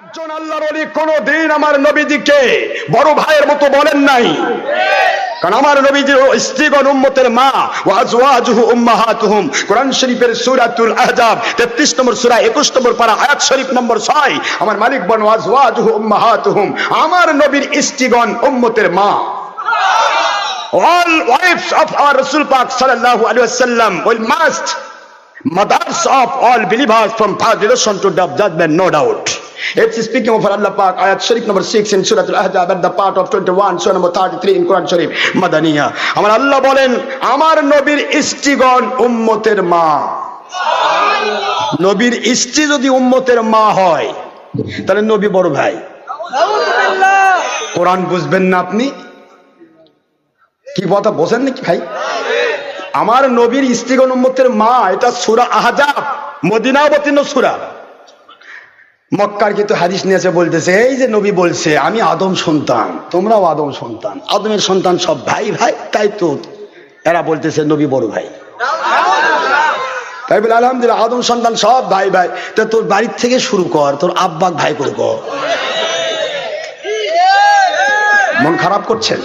একজন আল্লাহর ওলি কোনদিন আমার নবীজিকে বড় ভাইয়ের মতো বলেন নাই, কারণ আমার নবীজির স্ত্রীগণ উম্মতের মা, ওয়া আজওয়াজুহু উম্মাহাতুহুম। কোরআন শরীফের সূরাতুল আহজাব 33 নম্বর সূরা 21 নম্বর পারা আয়াত শরীফ নম্বর 6, আমার মালিক বলেন ওয়া আজওয়াজুহু উম্মাহাতুহুম, আমার নবীর স্ত্রীগণ উম্মতের মা। All wives of our Rasul Pak sallallahu alaihi wasallam will must mothers of all believers from third generation to the judgment, no doubt. It's speaking of Allah Pak, ayat Sharif number 6 in Surah Al-Ahzab at the part of 21, surah number 33 in Quran Sharif, Madaniya. আমার আল্লাহ বলেন আমার নবীর স্ত্রীগণ উম্মতের মা। নবীর স্ত্রী যদি উম্মতের মা হয় তাহলে নবী বড় ভাই। কোরআন বুঝবেন না আপনি? কি কথা বোঝেন নাকি ভাই? আমার নবীর স্ত্রীগণ উম্মতের মা, এটা সূরা আহজাব, মদিনা অবতীর্ণ সূরা। মক্কার কিন্তু হাদিস নিয়েছে, বলতেছে এই যে নবী বলছে আমি আদম সন্তান, তোমরাও আদম সন্তান, আদমের সন্তান সব ভাই ভাই, তাই তো এরা বলতেছে নবী বড় ভাই। তাই বলে আলহামদুলিল্লাহ আদম সন্তান সব ভাই ভাই, তা তোর বাড়ির থেকে শুরু কর, তোর আব্বাক ভাই করে কর। মন খারাপ করছেন,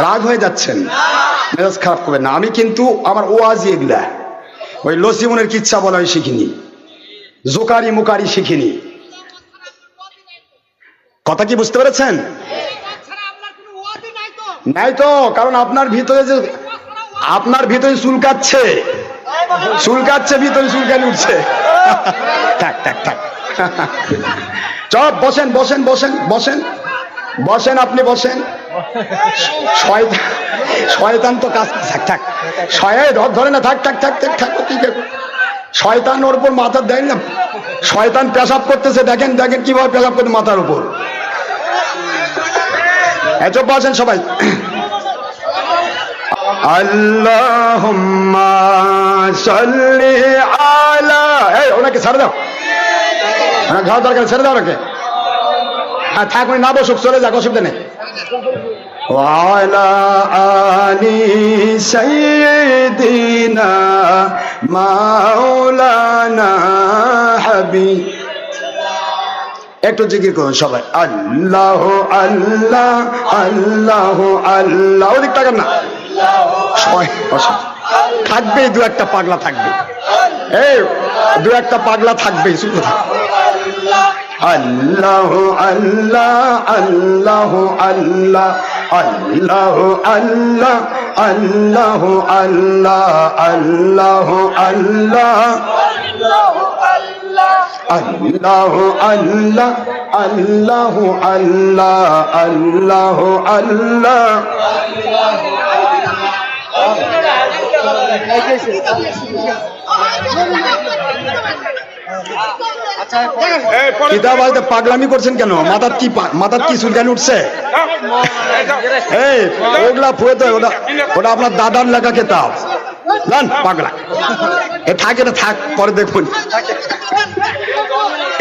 রাগ হয়ে যাচ্ছেন, মেজাজ খারাপ করবেন না। আমি কিন্তু আমার ওয়াজি এগুলা ওই লসিমনের কিচ্ছা বলা হয় শিখিনি, জোকারি মুকারি শিখিনি। কথা কি বুঝতে পেরেছেন? নাই তো, কারণ আপনার ভিতরে যে চুলকাচ্ছে, ভিতরে চুলকানি উঠছে। থাক থাক থাক, চপ বসেন বসেন বসেন বসেন বসেন, আপনি বসেন। শয়তান তো কাজ, থাক থাক, ধরে না, থাক থাক থাক থাক থাক, শয়তান ওর উপর মাথা দেয় না। শয়তান পেশাব করতেছে, দেখেন দেখেন কিভাবে পেশাব করতে মাথার উপর। এত বসেন সবাই। আল্লাহুম্মা সাল্লি আলা, এই ওনাকে ছেড়ে দাও, ঘর দরকার, ছেড়ে দাও ওনাকে। হ্যাঁ থাক, না বসুক, চলে যাক, অসুবিধা নেই। ওয়ালা আলি সাইয়্যিদিনা মাওলানা হাবিব, একটু জিকির করুন সবাই। আল্লাহ আল্লাহ আল্লাহ আল্লাহ, ওদিক তাকান না, থাকবে দু একটা পাগলা থাকবে, এই দু একটা পাগলা থাকবে, শুধু আল্লাহ আল্লাহ আল্লাহ আল্লাহ আল্লাহ আল্লাহ আল্লাহ আল্লাহ আল্লাহ আল্লাহ আল্লাহ আল্লাহ আল্লাহ আল্লাহ আল্লাহ আল্লাহ। কিতাব আলতে পাগলামি করছেন কেন? মাথার কি চুলকানি উঠছে? এই ওগুলা ওটা আপনার দাদার লেখা কিতাব, পাগলা। এ থাকে না, থাক, পরে দেখুন।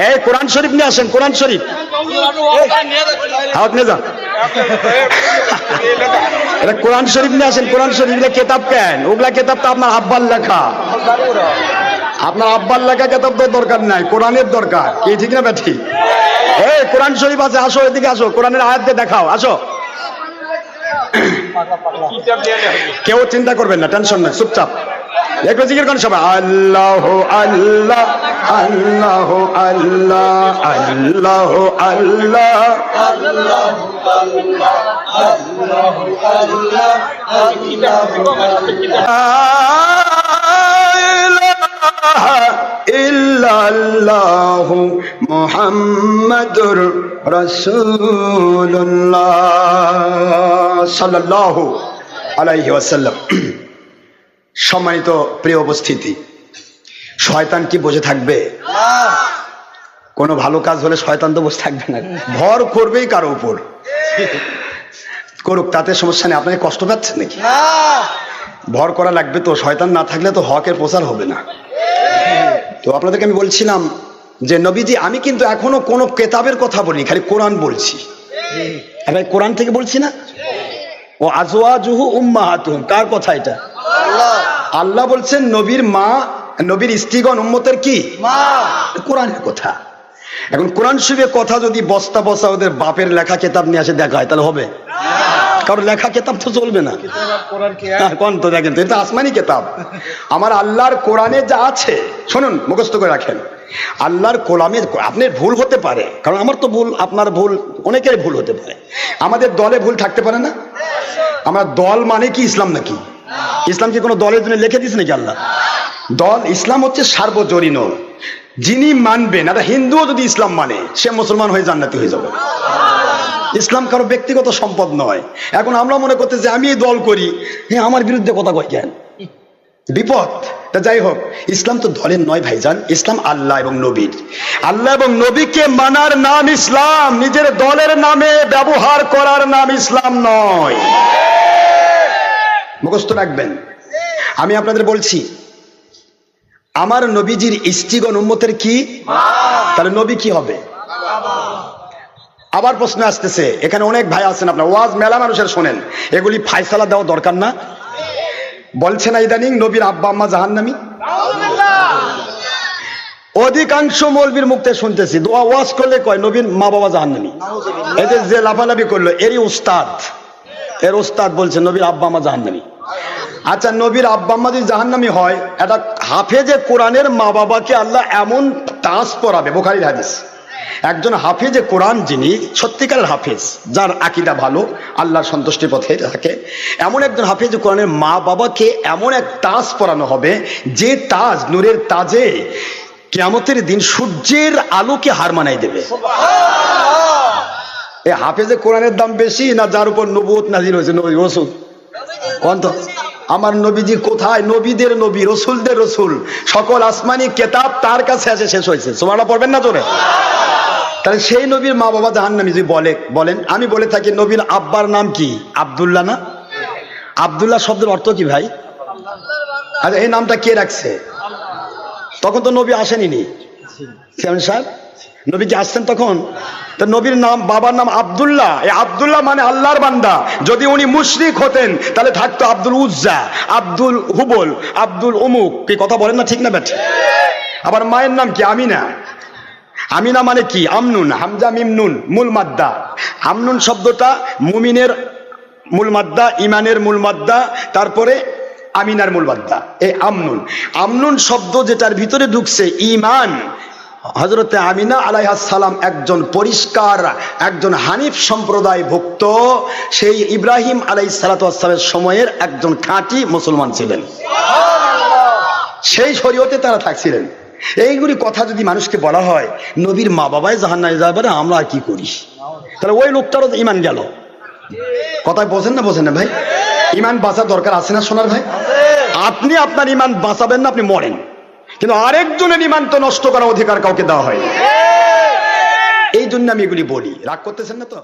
এই কোরআন শরীফ নিয়ে আসেন, কোরআন শরীফ হাত নিয়ে যান, এটা কোরআন শরীফ নিয়ে আসেন, কোরআন শরীফ। কেতাব কেন? ওগুলা কেতাব তো আপনার আব্বার লেখা, আপনার আব্বার লেখা কেতাব তো দরকার নাই, কোরআনের দরকার। কি ঠিক না ব্যাঠি? এই কোরআন শরীফ আছে, আসো এদিকে আসো, কোরআনের আয়াত দিয়ে দেখাও, আসো। কেউ চিন্তা করবেন না, টেনশন নাই, চুপচাপ একটু জিকির করেন সবাই। আল্লাহ আল্লাহ আল্লাহ আল্লাহ আল্লাহ আল্লাহ ইল্লাল্লাহু মুহাম্মাদুর রাসূলুল্লাহ সাল্লাল্লাহু আলাইহি ওয়াসাল্লাম। সম্মানিত প্রিয় উপস্থিতি, শয়তান কি বসে থাকবে? কোনো ভালো কাজ হলে শয়তান তো বসে থাকবে না, ভর করবেই কারো উপর। করুক, তাতে সমস্যা নেই। আপনাকে কষ্ট পাচ্ছেন নাকি? ভর করা লাগবে তো, শয়তান না থাকলে তো হকের প্রচার হবে না। তো আপনাদেরকে আমি বলছিলাম যে নবীজি, আমি কিন্তু এখনো কোনো কেতাবের কথা বলিনি, খালি কোরআন বলছি। ভাই কোরআন থেকে বলছি না? ও আজওয়াজুহু উম্মাহাতুহুম, কার কথা এটা? আল্লাহ বলছেন নবীর মা, নবীর স্ত্রীগণ উম্মতের কি মা, কোরআনের কথা। এখন কোরআন শরীফের কথা যদি বস্তা বস্তা ওদের বাপের লেখা কিতাব নিয়ে আসে দেখায় তাহলে হবে? কারণ লেখা কিতাব তো চলবে না। কোন তো দেখেন তো, এটা আসমানি কিতাব। আমার আল্লাহর কোরআনে যা আছে, শুনুন মুখস্থ করে রাখেন, আল্লাহর কোরআনে আপনার ভুল হতে পারে, কারণ আমার তো ভুল, আপনার ভুল, অনেকের ভুল হতে পারে, আমাদের দলে ভুল থাকতে পারে না? আমরা দল মানে কি ইসলাম নাকি? ইসলাম কি কোনো দলের জন্য লিখে দিয়েছে নাকি আল্লাহ? দল, ইসলাম হচ্ছে সার্বজনীন, যিনি মানবেন, একটা হিন্দুও যদি ইসলাম মানে সে মুসলমান হয়ে জান্নাতি হয়ে যাবে। ইসলাম কারো ব্যক্তিগত সম্পদ নয়। এখন আমরা মনে করতে যে আমি দল করি, হ্যাঁ আমার বিরুদ্ধে কথা কয় কেন, বিপদ। তা যাই হোক, ইসলাম তো দলের নয় ভাইজান, ইসলাম আল্লাহ এবং নবীর। আল্লাহ এবং নবীকে মানার নাম ইসলাম, নিজের দলের নামে ব্যবহার করার নাম ইসলাম নয়। মুখস্থ রাখবেন। আমি আপনাদের বলছি, আমার নবীজির স্ত্রীগণ উম্মতের কি? তাহলে নবী কি হবে? আবার প্রশ্ন আসতেছে, এখানে অনেক ভাই আছেন, আপনার ওয়াজ মেলা মানুষের শোনেন, এগুলি ফায়সালা দেওয়া দরকার না? বলছে না ইদানিং নবীর আব্বা আম্মা জাহান্নামী? অধিকাংশ মৌলবীর মুখে শুনতেছি, দোয়া ওয়াজ করলে কয় নবীর মা বাবা জাহান্নামী। এই যে লাফালাফি করলো, এরই উস্তাদ, এর উস্তাদ বলছে নবীর আব্বা আম্মা জাহান্নামী। আচ্ছা, নবীর আব্বা আম্মা যদি জাহান্নামী হয়, এটা হাফেজে কোরআনের মা বাবাকে আল্লাহ এমন তাস পড়াবে, বুখারীর হাদিস, একজন হাফেজে কোরআন যিনি সত্যিকারের হাফেজ, যার আকীদা ভালো, আল্লাহর সন্তুষ্টির পথে থাকে, এমন একজন হাফেজে কোরআনের মা বাবাকে এমন এক তাজ পরানো হবে, যে তাজ, নূরের তাজে কিয়ামতের দিন সূর্যের আলোকে হার মানাই দেবে। এই হাফেজে কোরআনের দাম বেশি না যার উপর নবুয়ত নাযিল হয়েছে, নবী রাসূল? কোন তো আমার নবীজি কোথায়? নবীদের নবী, রসুলদের রসুল, সকল আসমানি কেতাব তার কাছে এসে শেষ হয়েছে। সুবহানাল্লাহ পড়বেন না জোরে? তাহলে সেই নবীর মা বাবা জাহান্নামী যদি বলেন, আমি বলে থাকি নবীর আব্বার নাম কি? আব্দুল্লাহ না? আব্দুল্লাহ শব্দের অর্থ কি ভাই? আচ্ছা, এই নামটা কে রাখছে? তখন তো নবী আসেনি সাহেব, নবী কি আসছেন তখন? তো নবীর নাম, বাবার নাম আব্দুল্লাহ। এই আব্দুল্লাহ মানে আল্লাহর বান্দা। যদি উনি মুশরিক হতেন তাহলে থাকতো আব্দুল উজ্জা, আব্দুল হুবল, আব্দুল উমুক। কি কথা বলেন না, ঠিক না বেঠ? আবার মায়ের নাম কি? আমিনা। আমিনা মানে কি? আমনুন, হামজা মিম নুন, মূল মাদ্দা। আমনুন শব্দটা মুমিনের মূল মাদ্দা, ইমানের মূল মাদ্দা, তারপরে আমিনার মূল মাদ্দা, এই আমনুন। আমনুন শব্দ যেটার ভিতরে ঢুকছে ঈমান। হযরতে আমিনা আলাইহিস সালাম একজন পরিষ্কার, একজন হানিফ সম্প্রদায় ভুক্ত, সেই ইব্রাহিম আলাইহিস সালামের সময়ের একজন খাঁটি মুসলমান ছিলেন, সেই শরীয়তে তারা থাকছিলেন। এইগুলি কথা যদি মানুষকে বলা হয়, নবীর মা বাবাই জাহান্নামে যাবে, আমরা আর কি করি? তাহলে ওই লোকটারও ইমান গেল। কথায় বোঝেন না ভাই? ইমান বাঁচার দরকার আছে না সোনার ভাই? আপনি আপনার ইমান বাঁচাবেন না, আপনি মরেন, কিন্তু আরেকজনের ইমান তো নষ্ট করার অধিকার কাউকে দেওয়া হয়। এই জন্য আমি এগুলি বলি, রাগ করতেছেন না তো?